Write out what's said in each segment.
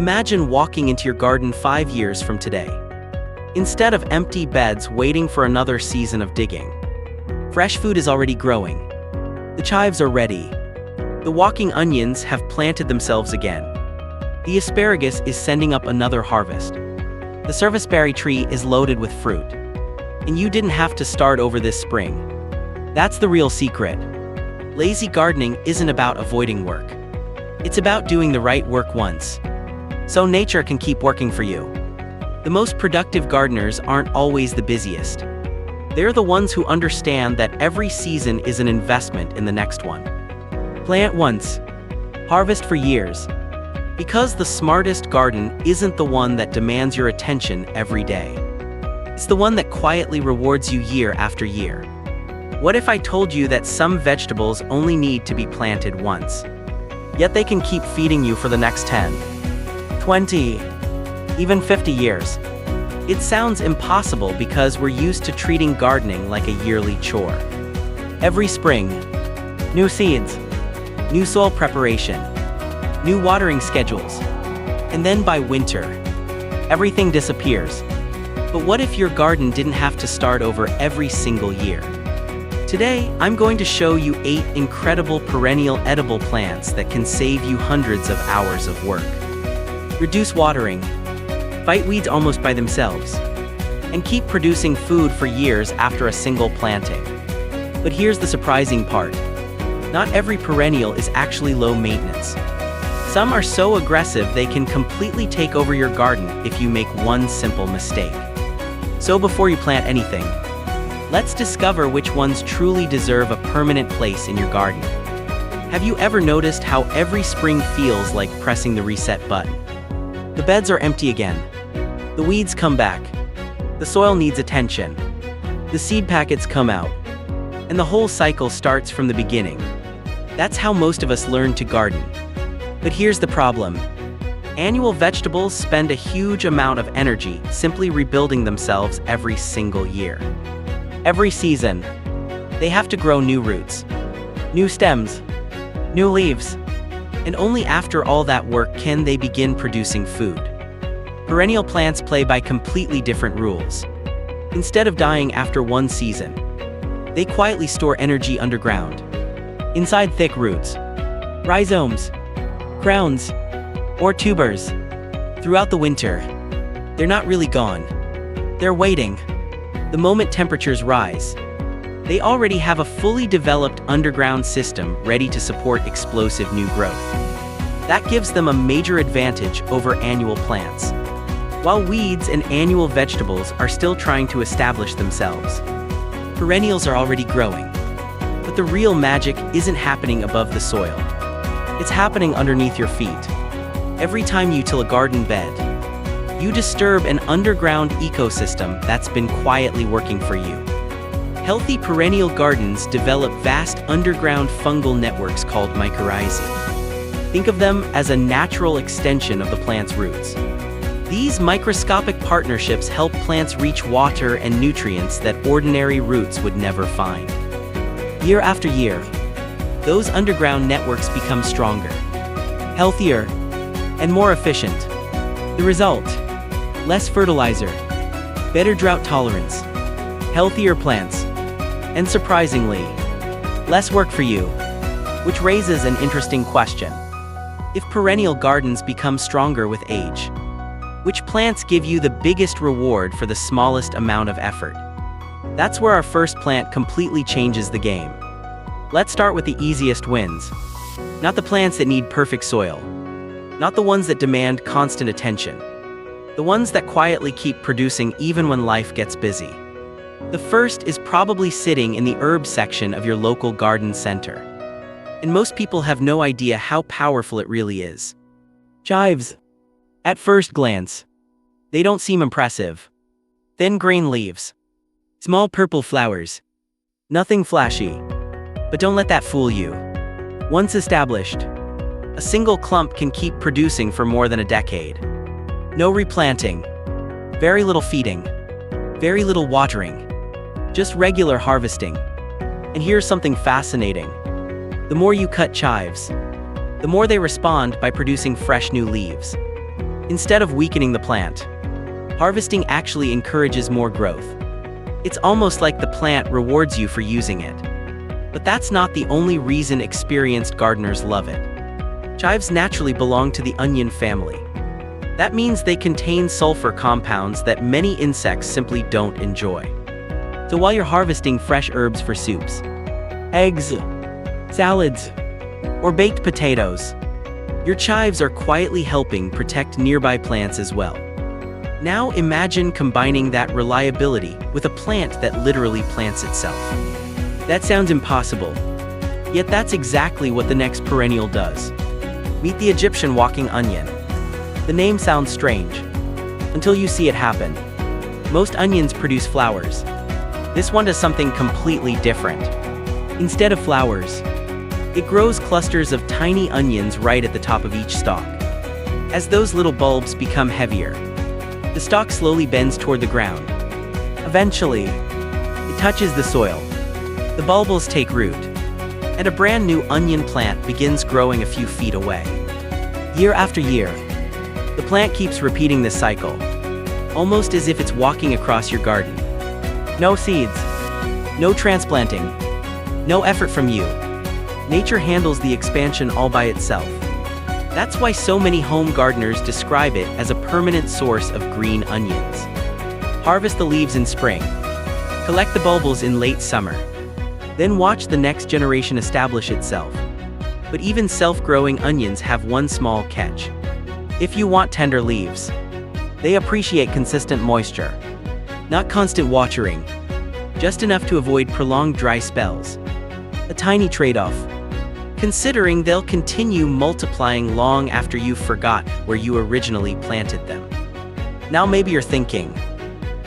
Imagine walking into your garden 5 years from today. Instead of empty beds waiting for another season of digging, fresh food is already growing. The chives are ready. The walking onions have planted themselves again. The asparagus is sending up another harvest. The serviceberry tree is loaded with fruit. And you didn't have to start over this spring. That's the real secret. Lazy gardening isn't about avoiding work. It's about doing the right work once, so nature can keep working for you. The most productive gardeners aren't always the busiest. They're the ones who understand that every season is an investment in the next one. Plant once, harvest for years. Because the smartest garden isn't the one that demands your attention every day. It's the one that quietly rewards you year after year. What if I told you that some vegetables only need to be planted once, yet they can keep feeding you for the next 10, 20, even 50 years? It sounds impossible because we're used to treating gardening like a yearly chore. Every spring, new seeds, new soil preparation, new watering schedules, and then by winter, everything disappears. But what if your garden didn't have to start over every single year? Today, I'm going to show you 8 incredible perennial edible plants that can save you hundreds of hours of work. Reduce watering, fight weeds almost by themselves, and keep producing food for years after a single planting. But here's the surprising part. Not every perennial is actually low maintenance. Some are so aggressive they can completely take over your garden if you make one simple mistake. So before you plant anything, let's discover which ones truly deserve a permanent place in your garden. Have you ever noticed how every spring feels like pressing the reset button? The beds are empty again. The weeds come back. The soil needs attention. The seed packets come out. And the whole cycle starts from the beginning. That's how most of us learn to garden. But here's the problem. Annual vegetables spend a huge amount of energy simply rebuilding themselves every single year. Every season, they have to grow new roots, new stems, new leaves, and only after all that work can they begin producing food. Perennial plants play by completely different rules. Instead of dying after one season, they quietly store energy underground, inside thick roots, rhizomes, crowns, or tubers. Throughout the winter, they're not really gone. They're waiting. The moment temperatures rise, they already have a fully developed underground system ready to support explosive new growth. That gives them a major advantage over annual plants. While weeds and annual vegetables are still trying to establish themselves, perennials are already growing. But the real magic isn't happening above the soil. It's happening underneath your feet. Every time you till a garden bed, you disturb an underground ecosystem that's been quietly working for you. Healthy perennial gardens develop vast underground fungal networks called mycorrhizae. Think of them as a natural extension of the plant's roots. These microscopic partnerships help plants reach water and nutrients that ordinary roots would never find. Year after year, those underground networks become stronger, healthier, and more efficient. The result: less fertilizer, better drought tolerance, healthier plants, and surprisingly, less work for you. Which raises an interesting question. If perennial gardens become stronger with age, which plants give you the biggest reward for the smallest amount of effort? That's where our first plant completely changes the game. Let's start with the easiest wins. Not the plants that need perfect soil. Not the ones that demand constant attention. The ones that quietly keep producing even when life gets busy. The first is probably sitting in the herbs section of your local garden center. And most people have no idea how powerful it really is. Chives. At first glance, they don't seem impressive. Thin green leaves. Small purple flowers. Nothing flashy. But don't let that fool you. Once established, a single clump can keep producing for more than a decade. No replanting. Very little feeding. Very little watering. Just regular harvesting. And here's something fascinating. The more you cut chives, the more they respond by producing fresh new leaves. Instead of weakening the plant, harvesting actually encourages more growth. It's almost like the plant rewards you for using it. But that's not the only reason experienced gardeners love it. Chives naturally belong to the onion family. That means they contain sulfur compounds that many insects simply don't enjoy. So while you're harvesting fresh herbs for soups, eggs, salads, or baked potatoes, your chives are quietly helping protect nearby plants as well. Now imagine combining that reliability with a plant that literally plants itself. That sounds impossible, yet that's exactly what the next perennial does. Meet the Egyptian walking onion. The name sounds strange, until you see it happen. Most onions produce flowers. This one does something completely different. Instead of flowers, it grows clusters of tiny onions right at the top of each stalk. As those little bulbs become heavier, the stalk slowly bends toward the ground. Eventually, it touches the soil. The bulbils take root, and a brand new onion plant begins growing a few feet away. Year after year, the plant keeps repeating this cycle, almost as if it's walking across your garden. No seeds, no transplanting, no effort from you. Nature handles the expansion all by itself. That's why so many home gardeners describe it as a permanent source of green onions. Harvest the leaves in spring, collect the bulbils in late summer, then watch the next generation establish itself. But even self-growing onions have one small catch. If you want tender leaves, they appreciate consistent moisture. Not constant watering, just enough to avoid prolonged dry spells. A tiny trade-off, considering they'll continue multiplying long after you forgot where you originally planted them. Now maybe you're thinking,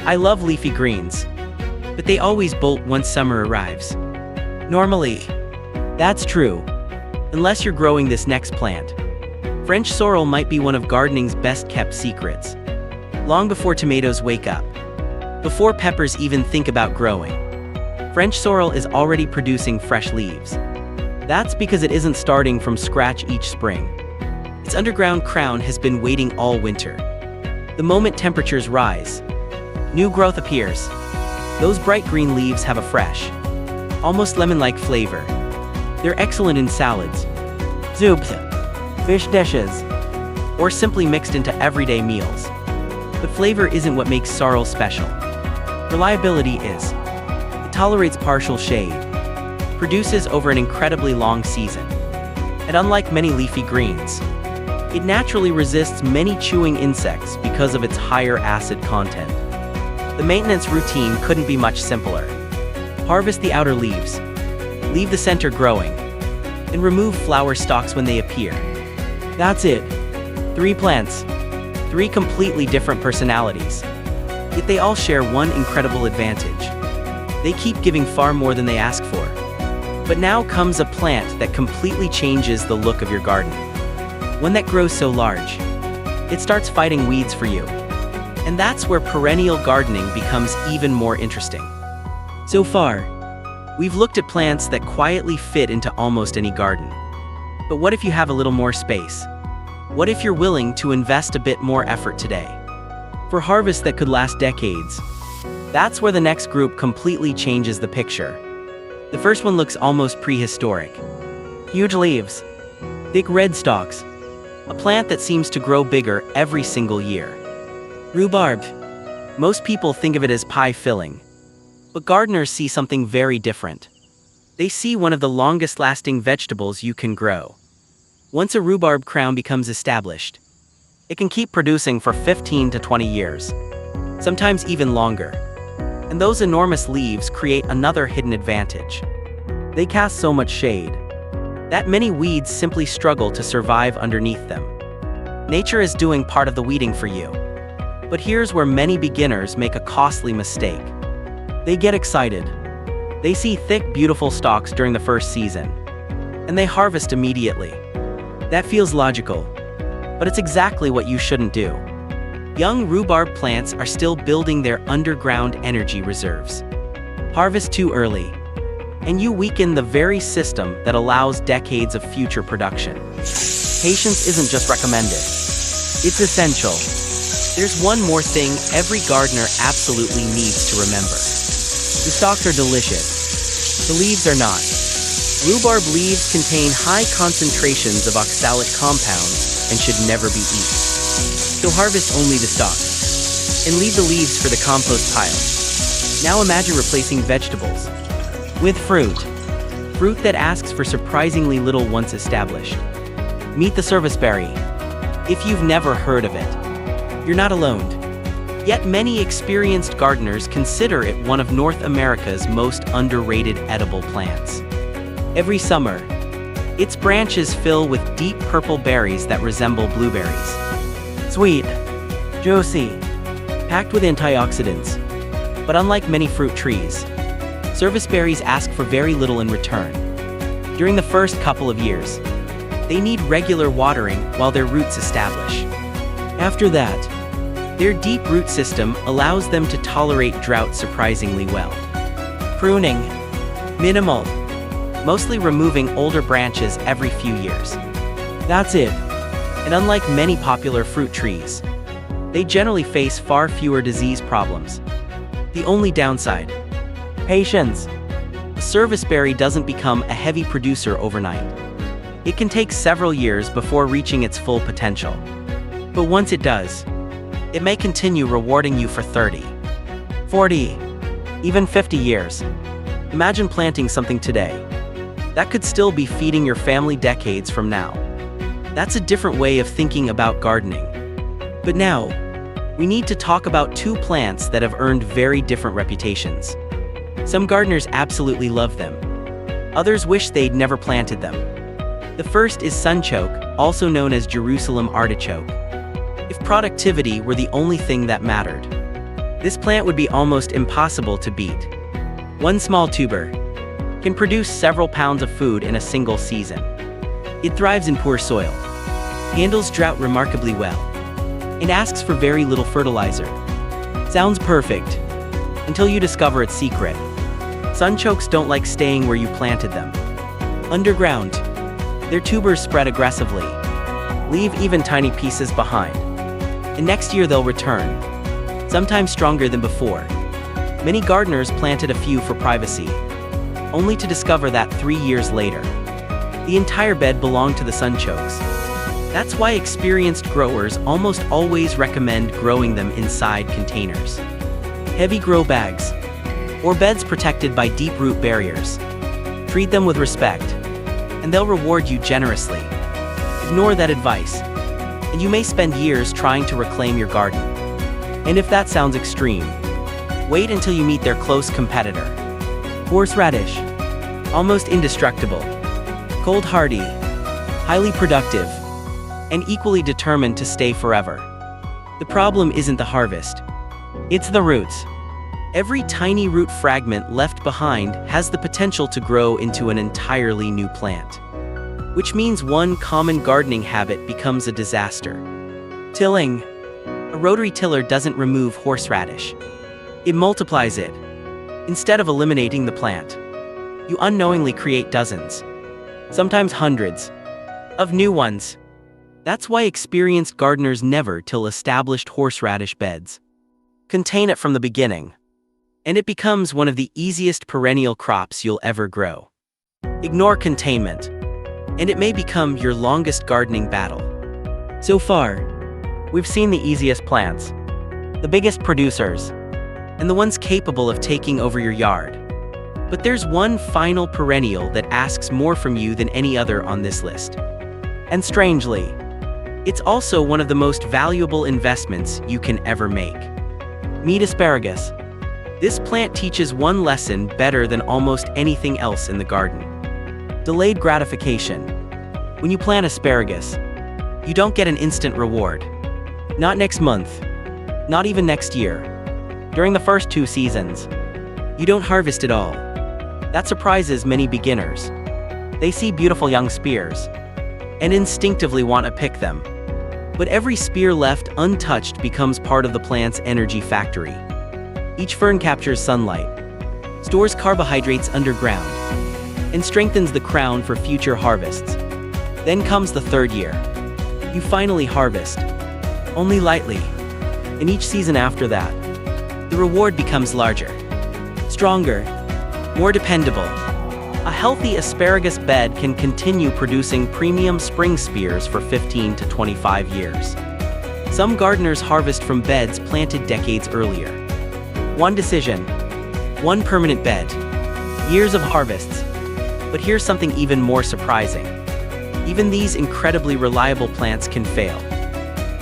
I love leafy greens, but they always bolt once summer arrives. Normally, that's true, unless you're growing this next plant. French sorrel might be one of gardening's best-kept secrets. Long before tomatoes wake up, before peppers even think about growing, French sorrel is already producing fresh leaves. That's because it isn't starting from scratch each spring. Its underground crown has been waiting all winter. The moment temperatures rise, new growth appears. Those bright green leaves have a fresh, almost lemon-like flavor. They're excellent in salads, soups, fish dishes, or simply mixed into everyday meals. But flavor isn't what makes sorrel special. Reliability is. It tolerates partial shade, produces over an incredibly long season, and unlike many leafy greens, it naturally resists many chewing insects because of its higher acid content. The maintenance routine couldn't be much simpler. Harvest the outer leaves, leave the center growing, and remove flower stalks when they appear. That's it. 3 plants, 3 completely different personalities. Yet they all share one incredible advantage. They keep giving far more than they ask for. But now comes a plant that completely changes the look of your garden. One that grows so large, it starts fighting weeds for you. And that's where perennial gardening becomes even more interesting. So far, we've looked at plants that quietly fit into almost any garden. But what if you have a little more space? What if you're willing to invest a bit more effort today? For harvests that could last decades, that's where the next group completely changes the picture. The first one looks almost prehistoric. Huge leaves, thick red stalks, a plant that seems to grow bigger every single year. Rhubarb. Most people think of it as pie filling, but gardeners see something very different. They see one of the longest-lasting vegetables you can grow. Once a rhubarb crown becomes established, it can keep producing for 15 to 20 years, sometimes even longer. And those enormous leaves create another hidden advantage. They cast so much shade that many weeds simply struggle to survive underneath them. Nature is doing part of the weeding for you. But here's where many beginners make a costly mistake. They get excited. They see thick, beautiful stalks during the first season, and they harvest immediately. That feels logical, but it's exactly what you shouldn't do. Young rhubarb plants are still building their underground energy reserves. Harvest too early, and you weaken the very system that allows decades of future production. Patience isn't just recommended, It's essential. There's one more thing every gardener absolutely needs to remember. The stalks are delicious. The leaves are not. Rhubarb leaves contain high concentrations of oxalic compounds and should never be eaten. So harvest only the stalks and leave the leaves for the compost pile. Now imagine replacing vegetables with fruit. Fruit that asks for surprisingly little once established. Meet the serviceberry. If you've never heard of it, you're not alone. Yet many experienced gardeners consider it one of North America's most underrated edible plants. Every summer, its branches fill with deep purple berries that resemble blueberries. Sweet, juicy, packed with antioxidants. But unlike many fruit trees, serviceberries ask for very little in return. During the first couple of years, they need regular watering while their roots establish. After that, their deep root system allows them to tolerate drought surprisingly well. Pruning, minimal, mostly removing older branches every few years. That's it. And unlike many popular fruit trees, they generally face far fewer disease problems. The only downside: patience. A serviceberry doesn't become a heavy producer overnight. It can take several years before reaching its full potential. But once it does, it may continue rewarding you for 30, 40, even 50 years. Imagine planting something today that could still be feeding your family decades from now. That's a different way of thinking about gardening. But now, we need to talk about two plants that have earned very different reputations. Some gardeners absolutely love them. Others wish they'd never planted them. The first is sunchoke, also known as Jerusalem artichoke. If productivity were the only thing that mattered, this plant would be almost impossible to beat. One small tuber can produce several pounds of food in a single season. It thrives in poor soil, handles drought remarkably well, and asks for very little fertilizer. Sounds perfect, until you discover its secret. Sunchokes don't like staying where you planted them. Underground, their tubers spread aggressively, leave even tiny pieces behind. And next year they'll return, sometimes stronger than before. Many gardeners planted a few for privacy, only to discover that 3 years later, the entire bed belonged to the sunchokes. That's why experienced growers almost always recommend growing them inside containers, heavy grow bags, or beds protected by deep root barriers. Treat them with respect, and they'll reward you generously. Ignore that advice, and you may spend years trying to reclaim your garden. And if that sounds extreme, wait until you meet their close competitor. Horseradish, almost indestructible, cold hardy, highly productive, and equally determined to stay forever. The problem isn't the harvest, it's the roots. Every tiny root fragment left behind has the potential to grow into an entirely new plant. Which means one common gardening habit becomes a disaster. Tilling. A rotary tiller doesn't remove horseradish. It multiplies it. Instead of eliminating the plant, you unknowingly create dozens, sometimes hundreds, of new ones. That's why experienced gardeners never till established horseradish beds. Contain it from the beginning, and it becomes one of the easiest perennial crops you'll ever grow. Ignore containment, and it may become your longest gardening battle. So far, we've seen the easiest plants, the biggest producers, and the ones capable of taking over your yard. But there's one final perennial that asks more from you than any other on this list. And strangely, it's also one of the most valuable investments you can ever make. Meet asparagus. This plant teaches one lesson better than almost anything else in the garden. Delayed gratification. When you plant asparagus, you don't get an instant reward. Not next month, not even next year. During the first 2 seasons, you don't harvest at all. That surprises many beginners. They see beautiful young spears and instinctively want to pick them. But every spear left untouched becomes part of the plant's energy factory. Each fern captures sunlight, stores carbohydrates underground, and strengthens the crown for future harvests. Then comes the 3rd year. You finally harvest, only lightly. In each season after that, the reward becomes larger, stronger, more dependable. A healthy asparagus bed can continue producing premium spring spears for 15 to 25 years. Some gardeners harvest from beds planted decades earlier. One decision, one permanent bed, years of harvests. But here's something even more surprising. Even these incredibly reliable plants can fail.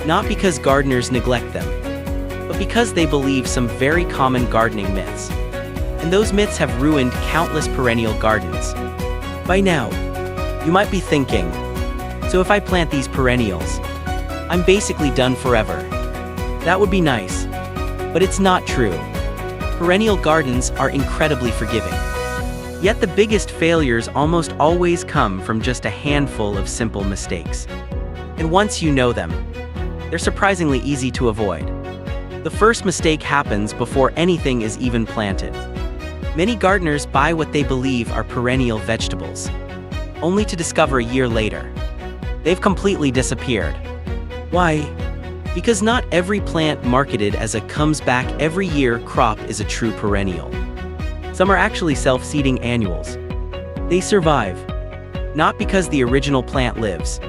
Not because gardeners neglect them, but because they believe some very common gardening myths. And those myths have ruined countless perennial gardens. By now, you might be thinking, so if I plant these perennials, I'm basically done forever. That would be nice, but it's not true. Perennial gardens are incredibly forgiving. Yet the biggest failures almost always come from just a handful of simple mistakes. And once you know them, they're surprisingly easy to avoid. The first mistake happens before anything is even planted. Many gardeners buy what they believe are perennial vegetables, only to discover a year later, they've completely disappeared. Why? Because not every plant marketed as a comes-back every year crop is a true perennial. Some are actually self-seeding annuals. They survive, not because the original plant lives,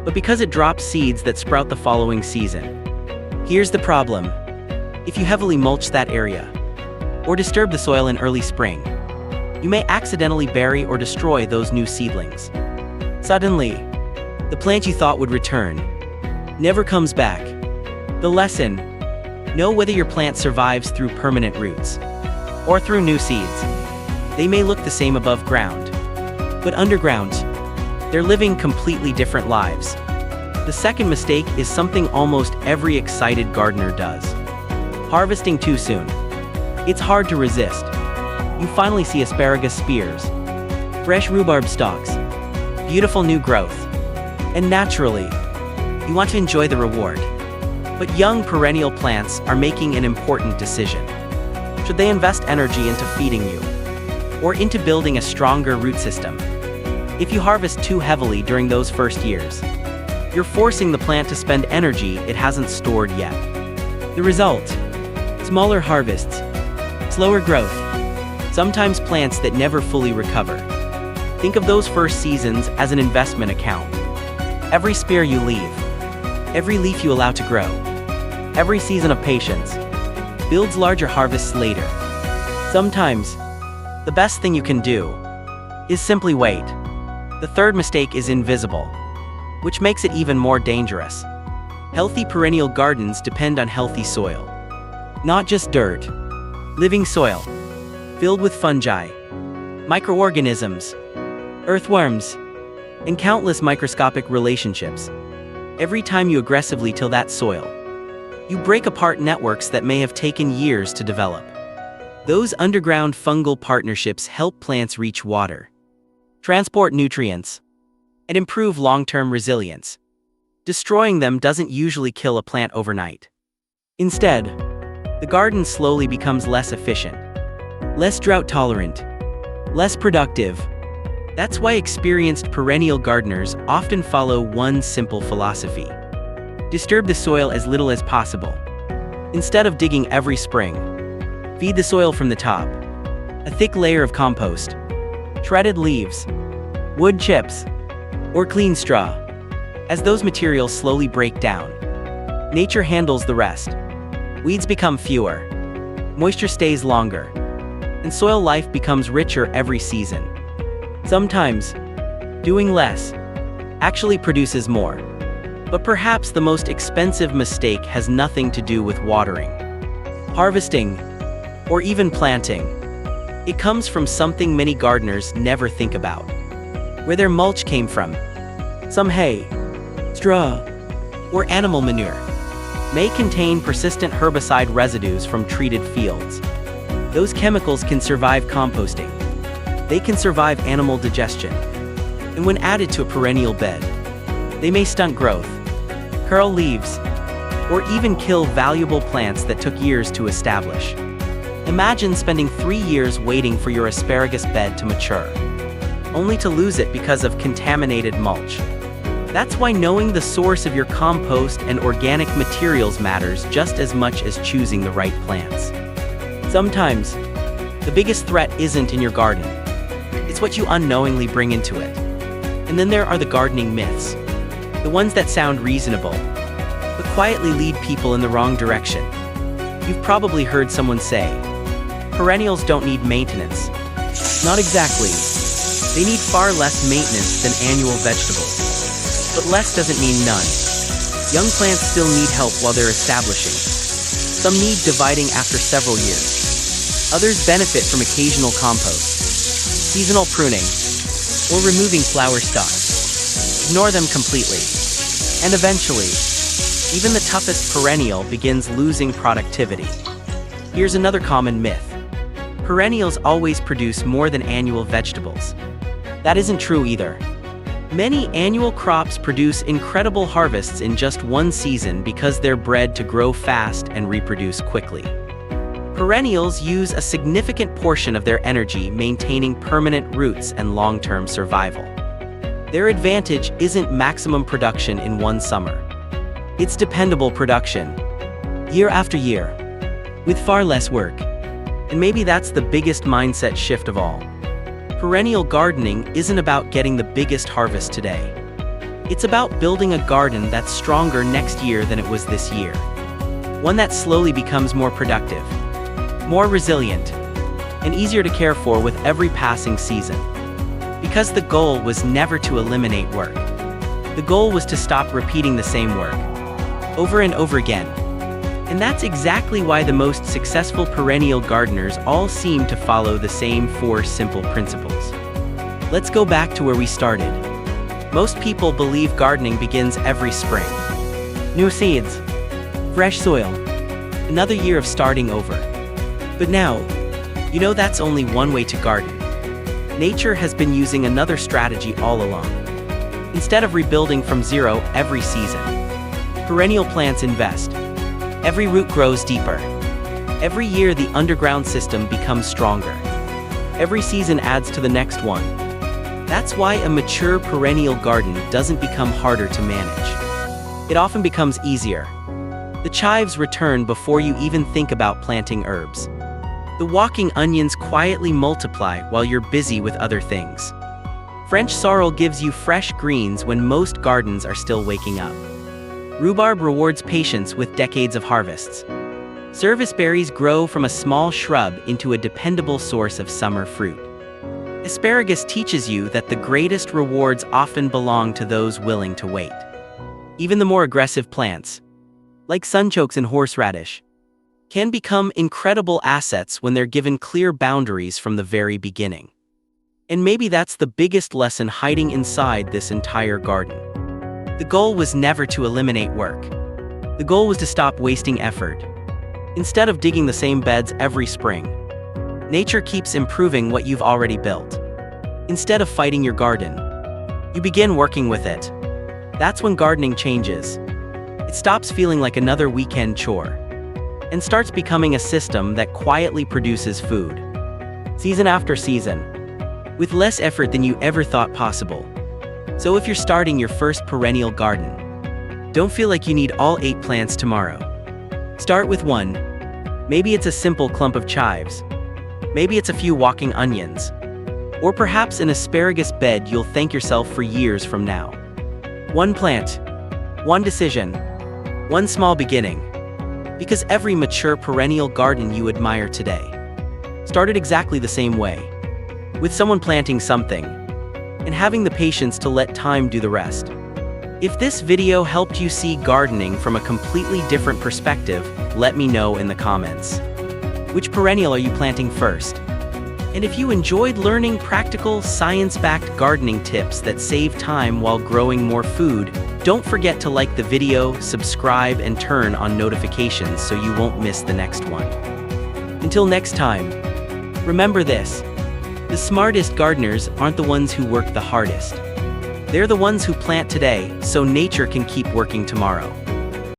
but because it drops seeds that sprout the following season. Here's the problem. If you heavily mulch that area, or disturb the soil in early spring, you may accidentally bury or destroy those new seedlings. Suddenly, the plant you thought would return never comes back. The lesson: know whether your plant survives through permanent roots or through new seeds. They may look the same above ground, but underground, they're living completely different lives. The second mistake is something almost every excited gardener does: harvesting too soon. It's hard to resist. You finally see asparagus spears, fresh rhubarb stalks, beautiful new growth, and naturally, you want to enjoy the reward. But young perennial plants are making an important decision. Should they invest energy into feeding you, or into building a stronger root system? If you harvest too heavily during those first years, you're forcing the plant to spend energy it hasn't stored yet. The result: smaller harvests, slower growth, sometimes plants that never fully recover. Think of those first seasons as an investment account. Every spear you leave, every leaf you allow to grow, every season of patience builds larger harvests later. Sometimes, the best thing you can do is simply wait. The third mistake is invisible, which makes it even more dangerous. Healthy perennial gardens depend on healthy soil. Not just dirt. Living soil, filled with fungi, microorganisms, earthworms, and countless microscopic relationships. Every time you aggressively till that soil, you break apart networks that may have taken years to develop. Those underground fungal partnerships help plants reach water, transport nutrients, and improve long-term resilience. Destroying them doesn't usually kill a plant overnight. Instead, the garden slowly becomes less efficient, less drought-tolerant, less productive. That's why experienced perennial gardeners often follow one simple philosophy: disturb the soil as little as possible. Instead of digging every spring, feed the soil from the top. A thick layer of compost, shredded leaves, wood chips, or clean straw. As those materials slowly break down, nature handles the rest. Weeds become fewer, moisture stays longer, and soil life becomes richer every season. Sometimes, doing less actually produces more. But perhaps the most expensive mistake has nothing to do with watering, harvesting, or even planting. It comes from something many gardeners never think about: where their mulch came from. Some hay, straw, or animal manure may contain persistent herbicide residues from treated fields. Those chemicals can survive composting. They can survive animal digestion. And when added to a perennial bed, they may stunt growth, curl leaves, or even kill valuable plants that took years to establish. Imagine spending 3 years waiting for your asparagus bed to mature, only to lose it because of contaminated mulch. That's why knowing the source of your compost and organic materials matters just as much as choosing the right plants. Sometimes, the biggest threat isn't in your garden. It's what you unknowingly bring into it. And then there are the gardening myths. The ones that sound reasonable, but quietly lead people in the wrong direction. You've probably heard someone say, perennials don't need maintenance. Not exactly. They need far less maintenance than annual vegetables. But less doesn't mean none. Young plants still need help while they're establishing. Some need dividing after several years. Others benefit from occasional compost, seasonal pruning, or removing flower stalks. Ignore them completely. And eventually, even the toughest perennial begins losing productivity. Here's another common myth. Perennials always produce more than annual vegetables. That isn't true either. Many annual crops produce incredible harvests in just one season because they're bred to grow fast and reproduce quickly. Perennials use a significant portion of their energy maintaining permanent roots and long-term survival. Their advantage isn't maximum production in one summer. It's dependable production, year after year, with far less work. And maybe that's the biggest mindset shift of all. Perennial gardening isn't about getting the biggest harvest today. It's about building a garden that's stronger next year than it was this year. One that slowly becomes more productive, more resilient, and easier to care for with every passing season. Because the goal was never to eliminate work. The goal was to stop repeating the same work, over and over again. And that's exactly why the most successful perennial gardeners all seem to follow the same 4 simple principles. Let's go back to where we started. Most people believe gardening begins every spring. New seeds, fresh soil, another year of starting over. But now, you know that's only one way to garden. Nature has been using another strategy all along. Instead of rebuilding from zero every season, perennial plants invest. Every root grows deeper. Every year the underground system becomes stronger. Every season adds to the next one. That's why a mature perennial garden doesn't become harder to manage. It often becomes easier. The chives return before you even think about planting herbs. The walking onions quietly multiply while you're busy with other things. French sorrel gives you fresh greens when most gardens are still waking up. Rhubarb rewards patience with decades of harvests. Service berries grow from a small shrub into a dependable source of summer fruit. Asparagus teaches you that the greatest rewards often belong to those willing to wait. Even the more aggressive plants, like sunchokes and horseradish, can become incredible assets when they're given clear boundaries from the very beginning. And maybe that's the biggest lesson hiding inside this entire garden. The goal was never to eliminate work. The goal was to stop wasting effort. Instead of digging the same beds every spring, nature keeps improving what you've already built. Instead of fighting your garden, you begin working with it. That's when gardening changes. It stops feeling like another weekend chore and starts becoming a system that quietly produces food, season after season, with less effort than you ever thought possible. So if you're starting your first perennial garden, don't feel like you need all 8 plants tomorrow. Start with 1. Maybe it's a simple clump of chives. Maybe it's a few walking onions. Or perhaps an asparagus bed you'll thank yourself for years from now. 1 plant, 1 decision, 1 small beginning. Because every mature perennial garden you admire today started exactly the same way, with someone planting something and having the patience to let time do the rest. If this video helped you see gardening from a completely different perspective, let me know in the comments. Which perennial are you planting first? And if you enjoyed learning practical, science-backed gardening tips that save time while growing more food, don't forget to like the video, subscribe, and turn on notifications so you won't miss the next one. Until next time, remember this: the smartest gardeners aren't the ones who work the hardest. They're the ones who plant today so nature can keep working tomorrow.